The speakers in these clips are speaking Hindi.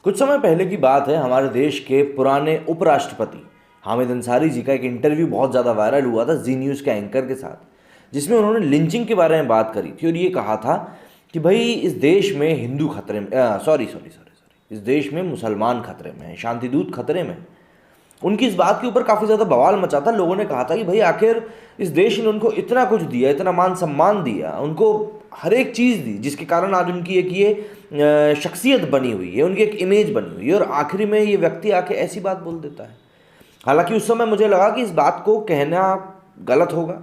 कुछ समय पहले की बात है, हमारे देश के पुराने उपराष्ट्रपति हामिद अंसारी जी का एक इंटरव्यू बहुत ज़्यादा वायरल हुआ था जी न्यूज़ के एंकर के साथ, जिसमें उन्होंने लिंचिंग के बारे में बात करी थी और ये कहा था कि भाई इस देश में हिंदू खतरे में, इस देश में मुसलमान खतरे में है, शांतिदूत खतरे में है। उनकी इस बात के ऊपर काफ़ी ज़्यादा बवाल मचा था। लोगों ने कहा था कि भाई आखिर इस देश ने उनको इतना कुछ दिया, इतना मान सम्मान दिया, उनको हर एक चीज़ दी, जिसके कारण आज उनकी एक ये शख्सियत बनी हुई है, उनकी एक इमेज बनी हुई है, और आखिरी में ये व्यक्ति आके ऐसी बात बोल देता है। हालांकि उस समय मुझे लगा कि इस बात को कहना गलत होगा।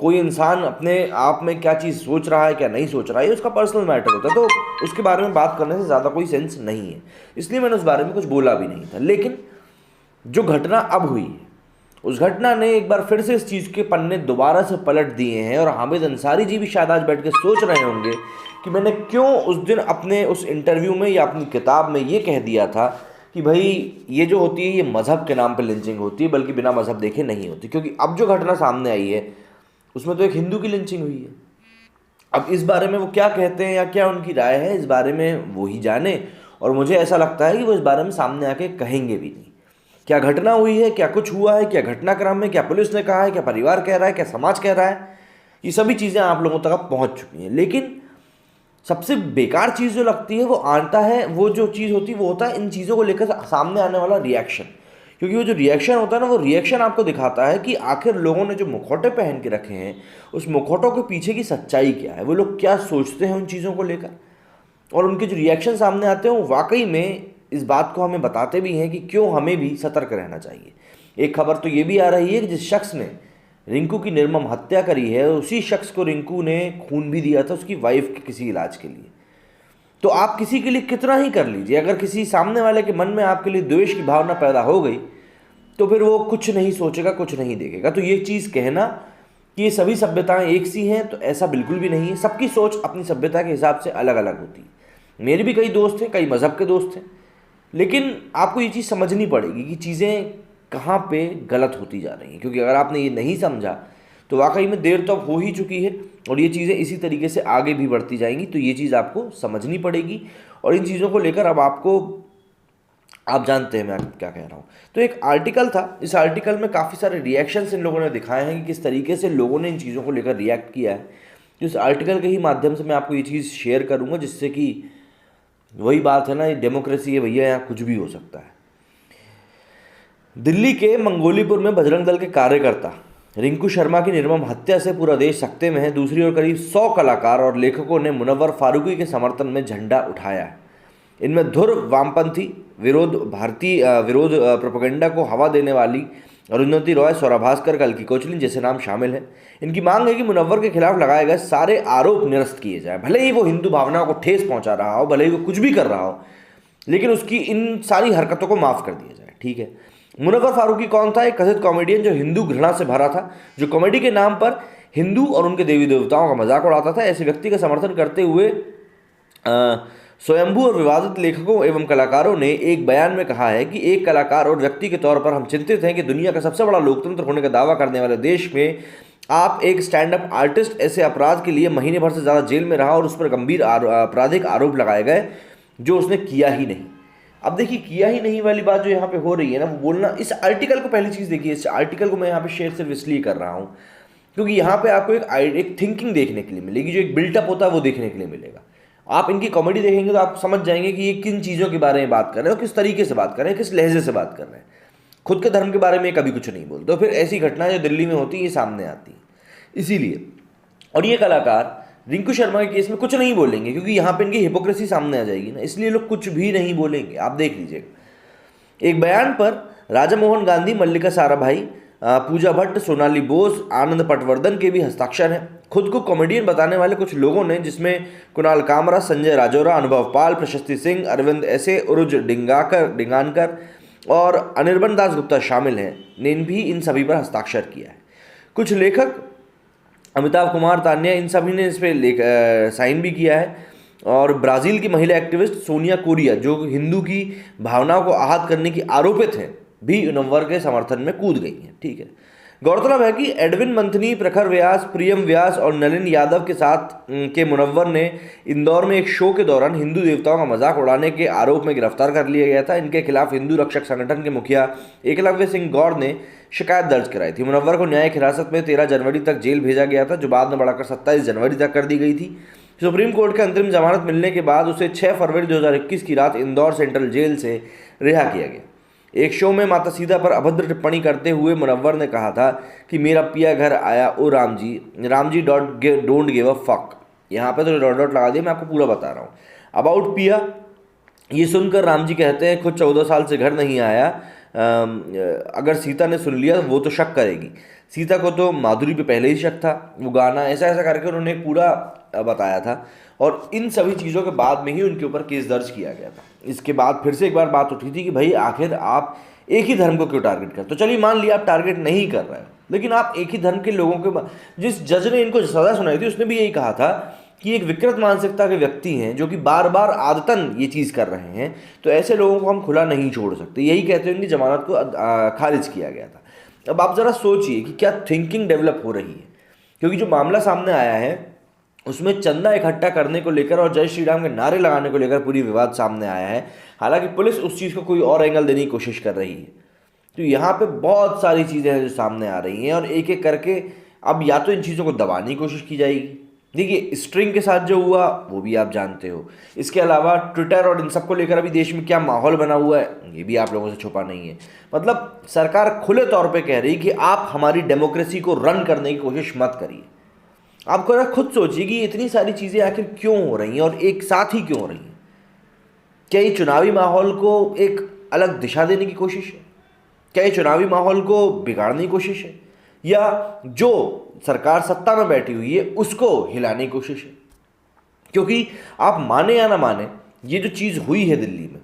कोई इंसान अपने आप में क्या चीज़ सोच रहा है, क्या नहीं सोच रहा है, उसका पर्सनल मैटर होता है, तो उसके बारे में बात करने से ज़्यादा कोई सेंस नहीं है, इसलिए मैंने उस बारे में कुछ बोला भी नहीं था। लेकिन जो घटना अब हुई है, उस घटना ने एक बार फिर से इस चीज़ के पन्ने दोबारा से पलट दिए हैं, और हामिद अंसारी जी भी शायद आज बैठ के सोच रहे होंगे कि मैंने क्यों उस दिन अपने उस इंटरव्यू में या अपनी किताब में ये कह दिया था कि भाई ये जो होती है ये मज़हब के नाम पे लिंचिंग होती है, बल्कि बिना मज़हब देखे नहीं होती। क्योंकि अब जो घटना सामने आई है उसमें तो एक हिंदू की लिंचिंग हुई है। अब इस बारे में वो क्या कहते हैं या क्या उनकी राय है, इस बारे में वो ही जाने, और मुझे ऐसा लगता है कि वो इस बारे में सामने आके कहेंगे भी नहीं। क्या घटना हुई है, क्या कुछ हुआ है, क्या घटनाक्रम है, क्या पुलिस ने कहा है, क्या परिवार कह रहा है, क्या समाज कह रहा है, ये सभी चीज़ें आप लोगों तक अब पहुंच चुकी हैं। लेकिन सबसे बेकार चीज़ जो लगती है वो आता है, वो जो चीज़ होती है वो होता है इन चीज़ों को लेकर सामने आने वाला रिएक्शन। क्योंकि वो जो रिएक्शन होता है ना, वो रिएक्शन आपको दिखाता है कि आखिर लोगों ने जो मुखौटे पहन के रखे हैं, उस मुखौटों के पीछे की सच्चाई क्या है, वो लोग क्या सोचते हैं उन चीज़ों को लेकर। और उनके जो रिएक्शन सामने आते हैं वो वाकई में इस बात को हमें बताते भी हैं कि क्यों हमें भी सतर्क रहना चाहिए। एक खबर तो ये भी आ रही है कि जिस शख्स ने रिंकू की निर्मम हत्या करी है, उसी शख्स को रिंकू ने खून भी दिया था उसकी वाइफ के किसी इलाज के लिए। तो आप किसी के लिए कितना ही कर लीजिए, अगर किसी सामने वाले के मन में आपके लिए द्वेष की भावना पैदा हो गई तो फिर वो कुछ नहीं सोचेगा, कुछ नहीं देखेगा। तो ये चीज़ कहना कि ये सभी सभ्यताएं एक सी हैं, तो ऐसा बिल्कुल भी नहीं है। सबकी सोच अपनी सभ्यता के हिसाब से अलग अलग होती है। मेरे भी कई दोस्त हैं, कई मज़हब के दोस्त हैं, लेकिन आपको ये चीज़ समझनी पड़ेगी कि चीज़ें कहाँ पे गलत होती जा रही हैं। क्योंकि अगर आपने ये नहीं समझा तो वाकई में देर तो हो ही चुकी है, और ये चीज़ें इसी तरीके से आगे भी बढ़ती जाएंगी। तो ये चीज़ आपको समझनी पड़ेगी, और इन चीज़ों को लेकर अब आप जानते हैं मैं क्या कह रहा हूँ। तो एक आर्टिकल था, इस आर्टिकल में काफ़ी सारे रिएक्शंस इन लोगों ने दिखाए हैं कि किस तरीके से लोगों ने इन चीज़ों को लेकर रिएक्ट किया है। तो इस आर्टिकल के ही माध्यम से मैं आपको ये चीज़ शेयर करूँगा, जिससे कि वही बात है ना, ये डेमोक्रेसी है भैया, यहाँ कुछ भी हो सकता है। दिल्ली के मंगोलीपुर में बजरंग दल के कार्यकर्ता रिंकू शर्मा की निर्मम हत्या से पूरा देश सकते में है। दूसरी ओर करीब 100 कलाकार और लेखकों ने मुनव्वर फारूकी के समर्थन में झंडा उठाया है। इनमें धुर वामपंथी विरोध प्रोपेगेंडा को हवा देने वाली अरुंधति रॉय, सौरभ भास्कर, कल्की कोचलिन जैसे नाम शामिल हैं। इनकी मांग है कि मुनव्वर के खिलाफ लगाए गए सारे आरोप निरस्त किए जाए। भले ही वो हिंदू भावनाओं को ठेस पहुंचा रहा हो, भले ही वो कुछ भी कर रहा हो, लेकिन उसकी इन सारी हरकतों को माफ़ कर दिया जाए। ठीक है। मुनव्वर फारूकी कौन था? एक कथित कॉमेडियन जो हिंदू घृणा से भरा था, जो कॉमेडी के नाम पर हिंदू और उनके देवी देवताओं का मजाक उड़ाता था। ऐसे व्यक्ति का समर्थन करते हुए स्वयंभू और विवादित लेखकों एवं कलाकारों ने एक बयान में कहा है कि एक कलाकार और व्यक्ति के तौर पर हम चिंतित हैं कि दुनिया का सबसे बड़ा लोकतंत्र होने का दावा करने वाले देश में आप एक स्टैंड अप आर्टिस्ट ऐसे अपराध के लिए महीने भर से ज़्यादा जेल में रहा और उस पर गंभीर आपराधिक आरोप लगाए गए जो उसने किया ही नहीं। अब देखिए, किया ही नहीं वाली बात जो यहाँ पे हो रही है ना, वो बोलना, इस आर्टिकल को पहली चीज़ देखिए, इस आर्टिकल को मैं यहाँ पे शेयर सिर्फ इसलिए कर रहा हूँ क्योंकि यहाँ पे आपको एक थिंकिंग देखने के लिए मिलेगी, जो एक बिल्टअप होता है वो देखने के लिए मिलेगा। आप इनकी कॉमेडी देखेंगे तो आप समझ जाएंगे कि ये किन चीज़ों के बारे में बात कर रहे हैं और किस तरीके से बात कर रहे हैं, किस लहजे से बात कर रहे हैं। खुद के धर्म के बारे में कभी कुछ नहीं बोलते, तो फिर ऐसी घटनाएं जो दिल्ली में होती है ये सामने आती है इसीलिए। और ये कलाकार रिंकू शर्मा के केस में कुछ नहीं बोलेंगे क्योंकि यहाँ पे इनकी हिपोक्रेसी सामने आ जाएगी ना, इसलिए लोग कुछ भी नहीं बोलेंगे। आप देख लीजिएगा। एक बयान पर राजा मोहन गांधी, मल्लिका साराभाई, पूजा भट्ट, सोनाली बोस, आनंद पटवर्धन के भी हस्ताक्षर हैं। खुद को कॉमेडियन बताने वाले कुछ लोगों ने, जिसमें कुणाल कामरा, संजय राजौरा, अनुभव पाल, प्रशस्ति सिंह, अरविंद ऐसे, उरुज डिंगानकर और अनिर्बन दास गुप्ता शामिल हैं, ने भी इन सभी पर हस्ताक्षर किया है। कुछ लेखक, अमिताभ कुमार, तान्या, इन सभी ने इस पर साइन भी किया है। और ब्राज़ील की महिला एक्टिविस्ट सोनिया कोरिया, जो हिंदू की भावनाओं को आहत करने की आरोपित हैं, भी मुनव्वर के समर्थन में कूद गई हैं। ठीक है। गौरतलब है कि एडविन मंथनी, प्रखर व्यास, प्रियम व्यास और नलिन यादव के साथ के मुनव्वर ने इंदौर में एक शो के दौरान हिंदू देवताओं का मजाक उड़ाने के आरोप में गिरफ्तार कर लिया गया था। इनके खिलाफ हिंदू रक्षक संगठन के मुखिया एकलव्य सिंह गौर ने शिकायत दर्ज कराई थी। मुनव्वर को न्यायिक हिरासत में 13 जनवरी तक जेल भेजा गया था, जो बाद में बढ़ाकर 27 जनवरी तक कर दी गई थी। सुप्रीम कोर्ट के अंतरिम जमानत मिलने के बाद उसे 6 फरवरी 2021 की रात इंदौर सेंट्रल जेल से रिहा किया गया। एक शो में माता सीता पर अभद्र टिप्पणी करते हुए मुनव्वर ने कहा था कि मेरा पिया घर आया ओ Ram ji don't give a fuck. यहाँ पे तो डॉट लगा दिया, मैं आपको पूरा बता रहा हूँ। अबाउट पिया, ये सुनकर राम जी कहते हैं खुद 14 साल से घर नहीं आया, अगर सीता ने सुन लिया वो तो शक करेगी। सीता को तो माधुरी पे पहले ही शक था, वो गाना ऐसा ऐसा करके उन्होंने पूरा बताया था। और इन सभी चीज़ों के बाद में ही उनके ऊपर केस दर्ज किया गया था। इसके बाद फिर से एक बार बात उठी थी कि भाई आखिर आप एक ही धर्म को क्यों टारगेट करते हो। तो चलिए मान लिया आप टारगेट नहीं कर रहे हो, लेकिन आप एक ही धर्म के लोगों के, जिस जज ने इनको सज़ा सुनाई थी उसने भी यही कहा था कि एक विकृत मानसिकता के व्यक्ति हैं जो कि बार बार आदतन ये चीज़ कर रहे हैं, तो ऐसे लोगों को हम खुला नहीं छोड़ सकते। यही कहते हुए उनकी जमानत को खारिज किया गया था। अब आप ज़रा सोचिए कि क्या थिंकिंग डेवलप हो रही है, क्योंकि जो मामला सामने आया है उसमें चंदा इकट्ठा करने को लेकर और जय श्री राम के नारे लगाने को लेकर पूरी विवाद सामने आया है। हालांकि पुलिस उस चीज़ को कोई और एंगल देने की कोशिश कर रही है। तो यहाँ पे बहुत सारी चीज़ें हैं जो सामने आ रही हैं और एक एक करके अब या तो इन चीज़ों को दबाने की कोशिश की जाएगी। देखिए स्ट्रिंग के साथ जो हुआ वो भी आप जानते हो। इसके अलावा ट्विटर और इन सब को लेकर अभी देश में क्या माहौल बना हुआ है ये भी आप लोगों से छुपा नहीं है। मतलब सरकार खुले तौर पे कह रही कि आप हमारी डेमोक्रेसी को रन करने की कोशिश मत करिए। आप खुद सोचिए कि इतनी सारी चीज़ें आखिर क्यों हो रही हैं और एक साथ ही क्यों हो रही हैं। क्या ये चुनावी माहौल को एक अलग दिशा देने की कोशिश है? क्या ये चुनावी माहौल को बिगाड़ने की कोशिश है, या जो सरकार सत्ता में बैठी हुई है उसको हिलाने की कोशिश है? क्योंकि आप माने या ना माने, ये जो चीज़ हुई है दिल्ली में,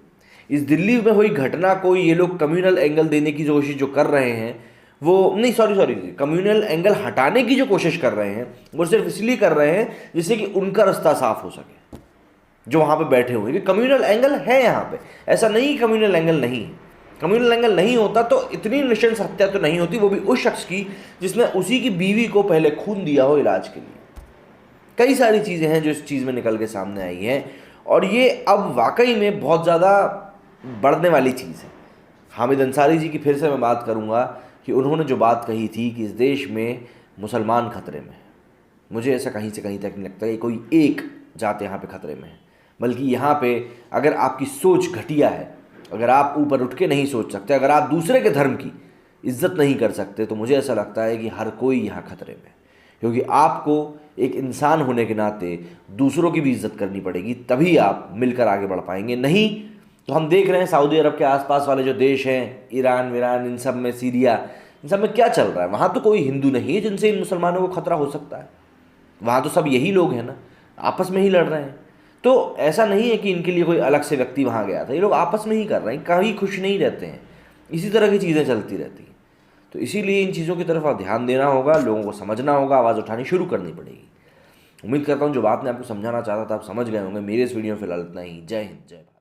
इस दिल्ली में हुई घटना को ये लोग कम्युनल एंगल देने की कोशिश जो कर रहे हैं वो नहीं सॉरी कम्युनल एंगल हटाने की जो कोशिश कर रहे हैं वो सिर्फ इसलिए कर रहे हैं जिससे कि उनका रास्ता साफ हो सके जो वहाँ पे बैठे हुए हैं। कम्युनल एंगल है यहाँ पे, ऐसा नहीं कम्युनल एंगल नहीं है। कम्युनल एंगल नहीं होता तो इतनी नृशंस हत्या तो नहीं होती, वो भी उस शख्स की जिसने उसी की बीवी को पहले खून दिया हो इलाज के लिए। कई सारी चीज़ें हैं जो इस चीज़ में निकल के सामने आई हैं और ये अब वाकई में बहुत ज़्यादा बढ़ने वाली चीज़ है। हामिद अंसारी जी की फिर से मैं बात करूँगा कि उन्होंने जो बात कही थी कि इस देश में मुसलमान खतरे में है, मुझे ऐसा कहीं से कहीं तक नहीं लगता कि कोई एक जात यहाँ पे खतरे में है, बल्कि यहाँ पे अगर आपकी सोच घटिया है, अगर आप ऊपर उठ के नहीं सोच सकते, अगर आप दूसरे के धर्म की इज्जत नहीं कर सकते, तो मुझे ऐसा लगता है कि हर कोई यहाँ खतरे में है। क्योंकि आपको एक इंसान होने के नाते दूसरों की भी इज्जत करनी पड़ेगी, तभी आप मिलकर आगे बढ़ पाएंगे। नहीं तो हम देख रहे हैं सऊदी अरब के आसपास वाले जो देश हैं, ईरान वीरान, इन सब में, सीरिया, इन सब में क्या चल रहा है। वहाँ तो कोई हिंदू नहीं है जिनसे इन मुसलमानों को खतरा हो सकता है। वहाँ तो सब यही लोग हैं ना, आपस में ही लड़ रहे हैं। तो ऐसा नहीं है कि इनके लिए कोई अलग से व्यक्ति वहाँ गया था, ये लोग आपस में ही कर रहे हैं, कहीं खुश नहीं रहते हैं। इसी तरह की चीज़ें चलती रहती हैं। तो इसीलिए इन चीज़ों की तरफ ध्यान देना होगा, लोगों को समझना होगा, आवाज़ उठानी शुरू करनी पड़ेगी। उम्मीद करता हूँ जो बात मैं आपको समझाना चाहता था आप समझ गए होंगे। मेरे इस वीडियो में फिलहाल इतना ही। जय हिंद, जय भारत।